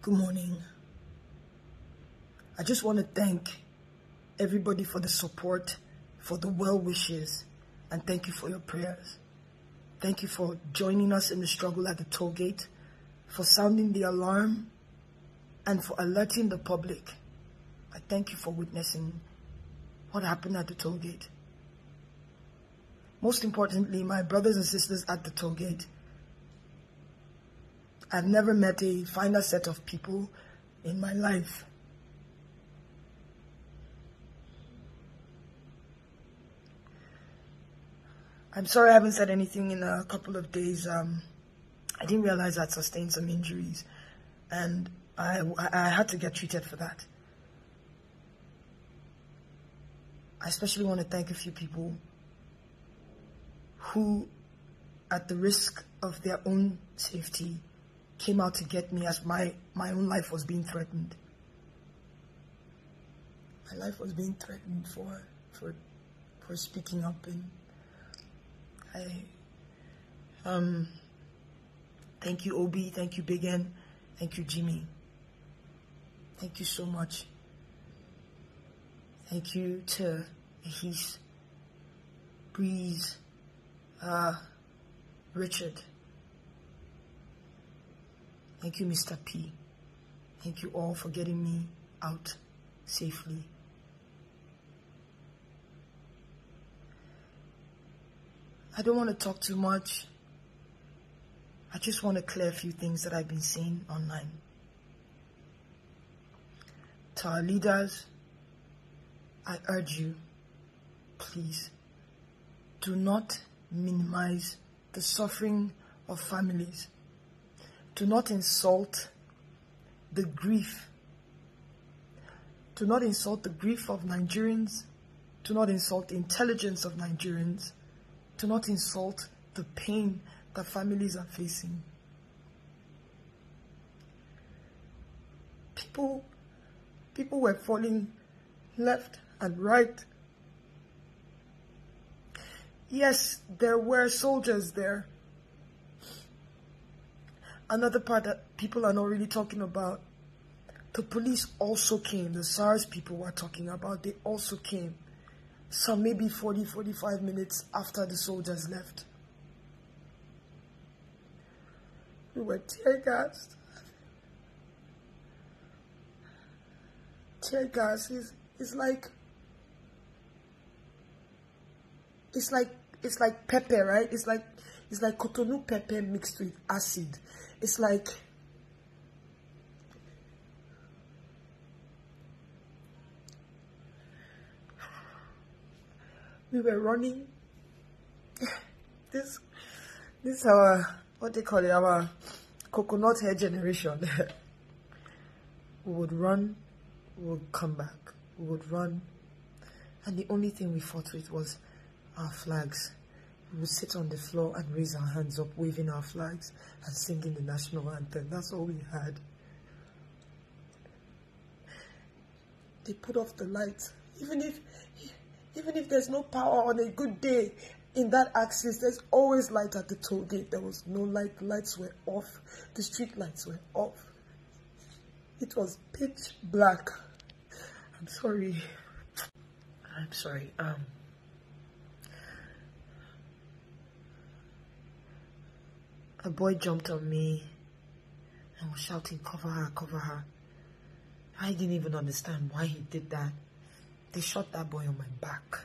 Good morning. I just want to thank everybody for the support, for the well wishes, and thank you for your prayers. Thank you for joining us in the struggle at the toll gate, for sounding the alarm, and for alerting the public. I thank you for witnessing what happened at the toll gate. Most importantly, my brothers and sisters at the toll gate. I've never met a finer set of people in my life. I'm sorry I haven't said anything in a couple of days. I didn't realize I'd sustained some injuries, and I had to get treated for that. I especially want to thank a few people who, at the risk of their own safety, came out to get me as my own life was being threatened. My life was being threatened for speaking up, and thank you Obi, thank you Big N, thank you Jimmy. Thank you so much. Thank you to Ahis, Breeze, Richard. Thank you, Mr. P. Thank you all for getting me out safely. I don't want to talk too much. I just want to clear a few things that I've been seeing online. To our leaders, I urge you, please, do not minimize the suffering of families. Do not insult the grief. Do not insult the grief of Nigerians. Do not insult the intelligence of Nigerians. Do not insult the pain that families are facing. People were falling left and right. Yes, there were soldiers there. Another part that people are not really talking about, the police also came. The SARS people were talking about, they also came. Some maybe 40-45 minutes after the soldiers left. We were tear gassed. Tear gas is like pepper, right? It's like Cotonou pepper mixed with acid. It's like we were running. This is our, what they call it, our coconut hair generation. We would run, we would come back, we would run, and the only thing we fought with was our flags. We would sit on the floor and raise our hands up, waving our flags and singing the national anthem. That's all we had. They put off the lights. Even if there's no power on a good day in that axis, there's always light at the toll gate. There was no light. The lights were off. The street lights were off. It was pitch black. I'm sorry. A boy jumped on me and was shouting, "Cover her, cover her." I didn't even understand why he did that. They shot that boy on my back.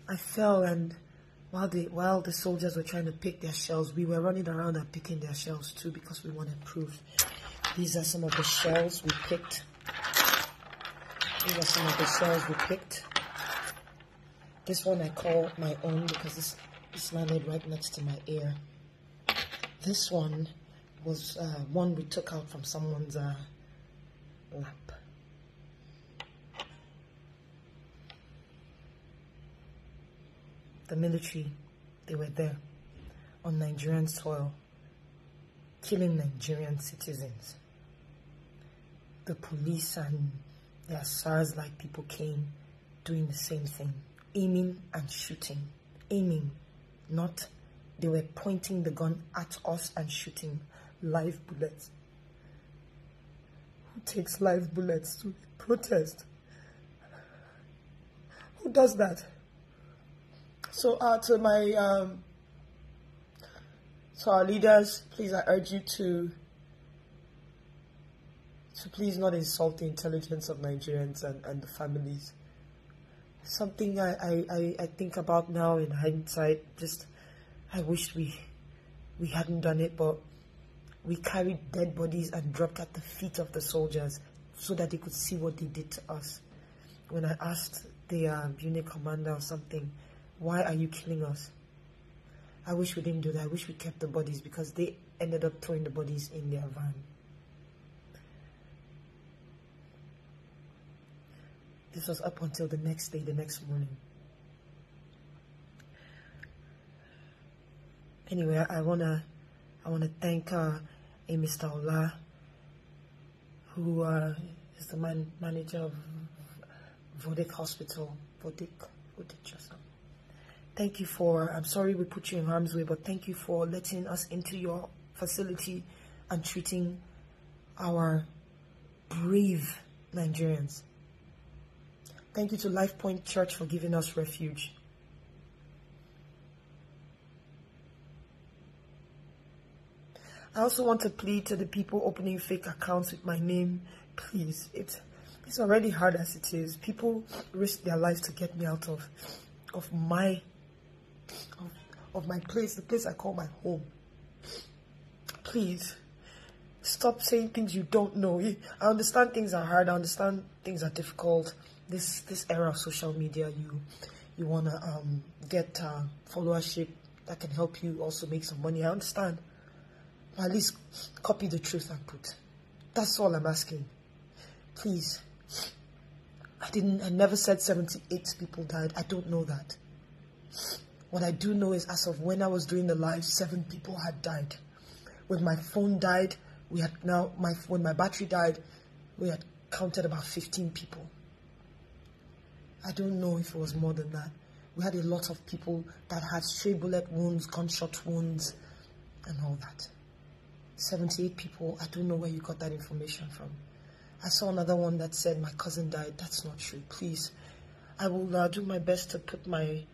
I fell, and while the soldiers were trying to pick their shells, we were running around and picking their shells too because we wanted proof. These are some of the shells we picked. This one I call my own because this landed right next to my ear. This one was one we took out from someone's lap. The military, they were there on Nigerian soil, killing Nigerian citizens. The police and their SARS-like people came doing the same thing. Aiming and shooting. Aiming, not They were pointing the gun at us and shooting live bullets. Who takes live bullets to protest? Who does that? So to my to our leaders, please, I urge you to please not insult the intelligence of Nigerians and the families. Something I think about now in hindsight, just I wish we hadn't done it, but we carried dead bodies and dropped at the feet of the soldiers so that they could see what they did to us. When I asked the unit commander or something, why are you killing us? I wish we didn't do that. I wish we kept the bodies, because they ended up throwing the bodies in their van. This was up until the next day, the next morning. Anyway, I wanna thank Mr. Ola, who is the manager of Vodek Hospital. Vodek just now. Thank you for, I'm sorry we put you in harm's way, but thank you for letting us into your facility and treating our brave Nigerians. Thank you to Life Point Church for giving us refuge. I also want to plead to the people opening fake accounts with my name. Please, it's already hard as it is. People risk their lives to get me out of my place, the place I call my home. Please, stop saying things you don't know. I understand things are hard. I understand things are difficult. This era of social media, you want to get followership that can help you also make some money. I understand. At least copy the truth and put. That's all I'm asking. Please. I never said 78 people died. I don't know that. What I do know is, as of when I was doing the live, 7 people had died. When my phone died, when my battery died, we had counted about 15 people. I don't know if it was more than that. We had a lot of people that had stray bullet wounds, gunshot wounds, and all that. 78 people, I don't know where you got that information from. I saw another one that said my cousin died. That's not true. Please, I will do my best to put my...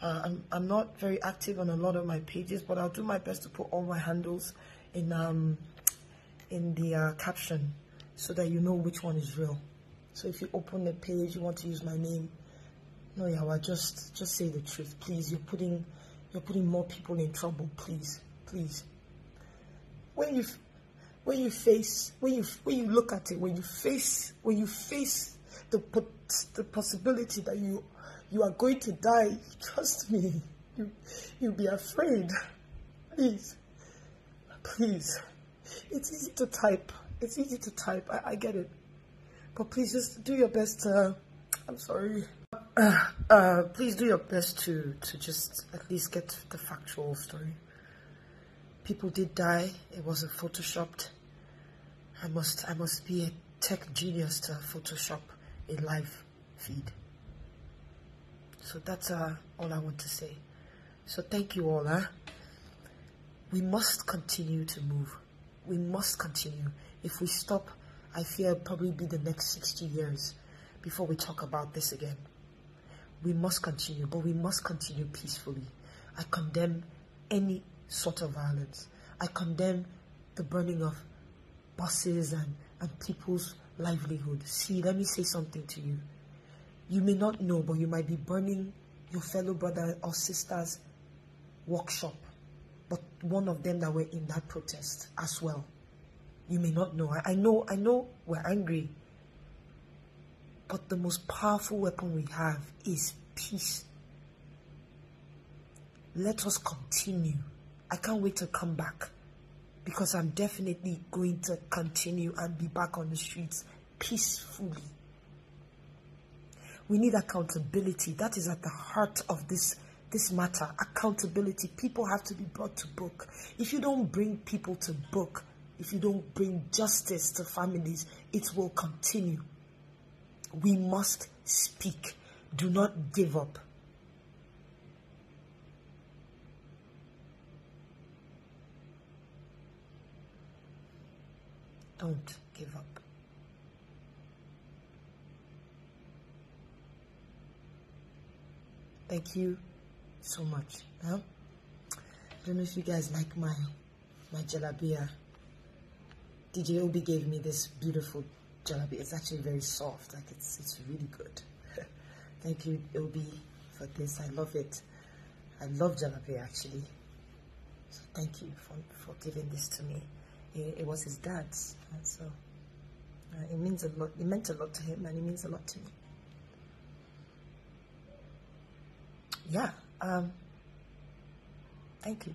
I'm not very active on a lot of my pages, but I'll do my best to put all my handles in the caption so that you know which one is real. So if you open the page, you want to use my name, no, Yawa, just say the truth, please. You're putting more people in trouble, please. When you look at it, when you face the possibility that you are going to die, trust me, you'll be afraid. Please. It's easy to type. I get it. But please just do your best to, I'm sorry. Please do your best to just at least get the factual story. People did die. It wasn't photoshopped. I must be a tech genius to Photoshop a live feed. So that's all I want to say. So thank you all. We must continue to move. We must continue. If we stop, I fear it'll probably be the next 60 years before we talk about this again. We must continue, but we must continue peacefully. I condemn any sort of violence. I condemn the burning of buses and people's livelihood. See, let me say something to you. You may not know, but you might be burning your fellow brother or sister's workshop, but one of them that were in that protest as well. You may not know. I know we're angry, but the most powerful weapon we have is peace. Let us continue. I can't wait to come back, because I'm definitely going to continue and be back on the streets peacefully. We need accountability. That is at the heart of this matter. Accountability. People have to be brought to book. If you don't bring people to book, if you don't bring justice to families, it will continue. We must speak. Do not give up. Don't give up. Thank you so much. I don't know if you guys like my jalabia. DJ Obi gave me this beautiful jalabia. It's actually very soft. Like it's really good. Thank you, Obi, for this. I love it. I love jalapeno actually. So thank you for giving this to me. It was his dad's, and so it means a lot. It meant a lot to him, and it means a lot to me. Yeah. Thank you.